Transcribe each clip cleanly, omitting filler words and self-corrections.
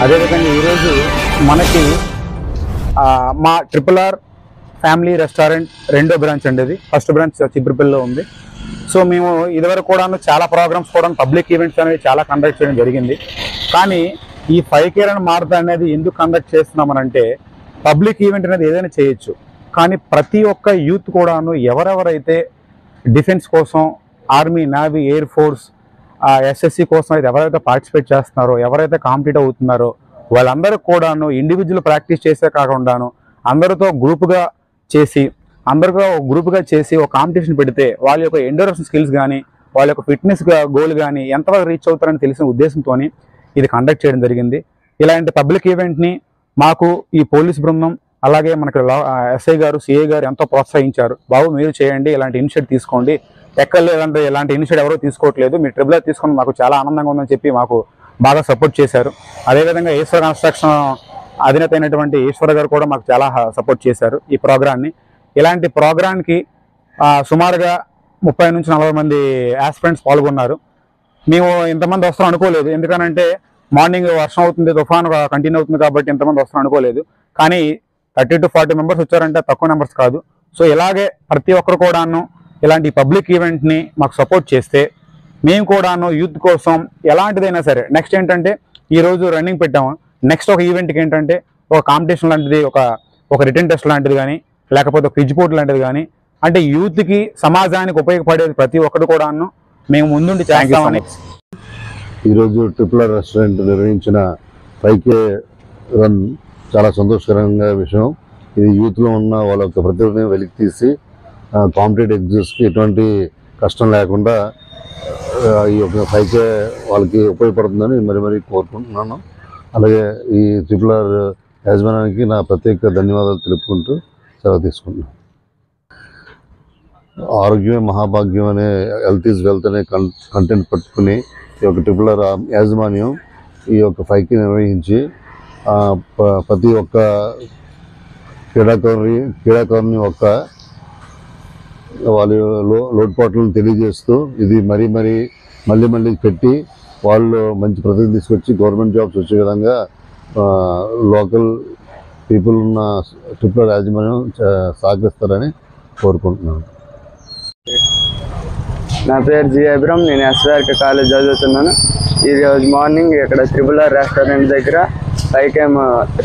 అదేవిధంగా ఈరోజు మనకి మా RRR ఫ్యామిలీ రెస్టారెంట్ రెండో బ్రాంచ్ అండి. ఇది ఫస్ట్ బ్రాంచ్ చిబ్రిపల్లిలో ఉంది. సో మేము ఇదివరకు కూడా చాలా ప్రోగ్రామ్స్ కూడా పబ్లిక్ ఈవెంట్స్ అనేవి చాలా కండక్ట్ చేయడం జరిగింది. కానీ ఈ 5K రన్ మారథాన్ అనేది ఎందుకు కండక్ట్ చేస్తున్నామనంటే, పబ్లిక్ ఈవెంట్ అనేది ఏదైనా చేయొచ్చు, కానీ ప్రతి ఒక్క యూత్ కూడాను ఎవరెవరైతే డిఫెన్స్ కోసం, army, navy, air force, SSC కోసం అయితే ఎవరైతే పార్టిసిపేట్ చేస్తున్నారో, ఎవరైతే కాంపిటీట్ అవుతున్నారో వాళ్ళందరూ కూడాను ఇండివిజువల్ ప్రాక్టీస్ చేసే కాకుండాను అందరితో గ్రూప్గా చేసి ఒక కాంపిటీషన్ పెడితే వాళ్ళ యొక్క ఎండ్యూరెన్స్ స్కిల్స్ కానీ, వాళ్ళ యొక్క ఫిట్నెస్ గోల్ కానీ ఎంతవరకు రీచ్ అవుతారని తెలిసిన ఉద్దేశంతో ఇది కండక్ట్ చేయడం జరిగింది. ఇలాంటి పబ్లిక్ ఈవెంట్ని మాకు ఈ పోలీస్ బృందం, అలాగే మనకి SI గారు, CA గారు ఎంతో ప్రోత్సహించారు. బాబు మీరు చేయండి, ఇలాంటి ఇనిషియేటివ్ తీసుకోండి, ఎక్కర్లేదంటే ఇలాంటి ఇనిషియేటివ్ ఎవరో తీసుకోవట్లేదు, మీరు RRR తీసుకొని మాకు చాలా ఆనందంగా ఉందని చెప్పి మాకు బాగా సపోర్ట్ చేశారు. అదేవిధంగా ఈశ్వర కన్స్ట్రక్షన్ అధినేత అయినటువంటి ఈశ్వర గారు కూడా మాకు చాలా సపోర్ట్ చేశారు ఈ ప్రోగ్రామ్ని. ఇలాంటి ప్రోగ్రామ్కి సుమారుగా 30 నుంచి 40 మంది ఆస్పిరెంట్స్ పాల్గొన్నారు. మేము ఇంతమంది వస్తాం అనుకోలేదు, ఎందుకనంటే మార్నింగ్ వర్షం అవుతుంది, తుఫాను కంటిన్యూ అవుతుంది కాబట్టి ఇంతమంది వస్తాం అనుకోలేదు. కానీ 30 to 40 మెంబర్స్ వచ్చారంటే తక్కువ నెంబర్స్ కాదు. సో ఇలాగే ప్రతి ఒక్కరు కూడాను ఇలాంటి పబ్లిక్ ఈవెంట్ని మాకు సపోర్ట్ చేస్తే మేము కూడాను యూత్ కోసం ఎలాంటిదైనా సరే, నెక్స్ట్ ఏంటంటే ఈరోజు రన్నింగ్ పెట్టాము, నెక్స్ట్ ఒక ఈవెంట్కి ఏంటంటే ఒక కాంపిటీషన్ లాంటిది, ఒక రిటర్న్ టెస్ట్ లాంటిది కానీ, లేకపోతే ఒక క్విజ్ పోటీ లాంటిది కానీ, అంటే యూత్కి, సమాజానికి ఉపయోగపడేది ప్రతి ఒక్కరు కూడాను మేము ముందుండి చేస్తామని. ఈరోజు RRR రెస్టారెంట్ నిర్వహించిన 5K రన్ చాలా సంతోషకరంగా విషయం. ఇది యూత్లో ఉన్న వాళ్ళ యొక్క ప్రతిభని వెలికి తీసి కాంపిటేటివ్ ఎగ్జిట్స్కి ఎటువంటి కష్టం లేకుండా ఈ యొక్క 5K వాళ్ళకి ఉపయోగపడుతుందని మరి కోరుకుంటున్నాను. అలాగే ఈ RRR యాజమాన్యానికి నా ప్రత్యేక ధన్యవాదాలు తెలుపుకుంటూ సెలవు తీసుకుంటున్నాను. ఆరోగ్యమే మహాభాగ్యం అనే హెల్త్ ఈజ్ వెల్త్ అనే కంటెంట్ పట్టుకుని ఈ యొక్క RRR యాజమాన్యం ఈ యొక్క 5K నిర్వహించి ప్రతి ఒక్క క్రీడాకారుని యొక్క వాళ్ళ లోటుపాట్లను తెలియజేస్తూ ఇది మళ్ళీ పెట్టి వాళ్ళు మంచి ప్రతిభ తీసుకొచ్చి గవర్నమెంట్ జాబ్స్ వచ్చే విధంగా లోకల్ పీపుల్ ఉన్న RRR యాజమాన్యం సహకరిస్తారని కోరుకుంటున్నాను. నా పేరు జి అబ్రహం, నేను SVRK కాలేజ్ చదువుతున్నాను. ఈరోజు మార్నింగ్ ఇక్కడ RRR రెస్టారెంట్ దగ్గర 5K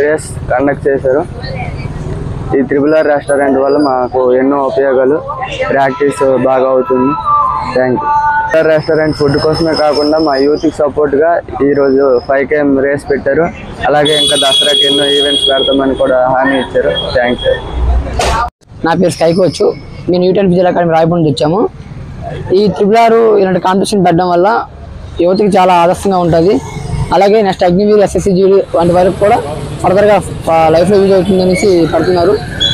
రేస్ కండక్ట్ చేశారు. ఈ RRR రెస్టారెంట్ వల్ల మాకు ఎన్నో ఉపయోగాలు, ప్రాక్టీస్ బాగా అవుతుంది. Thank you. RRR restaurant food కోసమే కాకుండా మా యూత్కి సపోర్ట్గా ఈరోజు 5K రేస్ పెట్టారు. అలాగే ఇంకా దసరాకి ఎన్నో ఈవెంట్స్ పెడతామని కూడా హామీ ఇచ్చారు. థ్యాంక్స్. నా పేరు స్కై కోచ్, మేము న్యూటన్ ఫిజికల్ అకాడమీ రాయపూర్ నుంచి వచ్చాము. ఈ RRR ఇలాంటి కాంపిటీషన్ పెట్టడం వల్ల యువతకి చాలా ఆదర్శంగా ఉంటుంది. అలాగే నెక్స్ట్ అగ్నివీర్, SSC, GD వంటి వరకు కూడా ఫర్దర్గా లైఫ్లో యూజ్ అవుతుందనేసి పడుతున్నారు.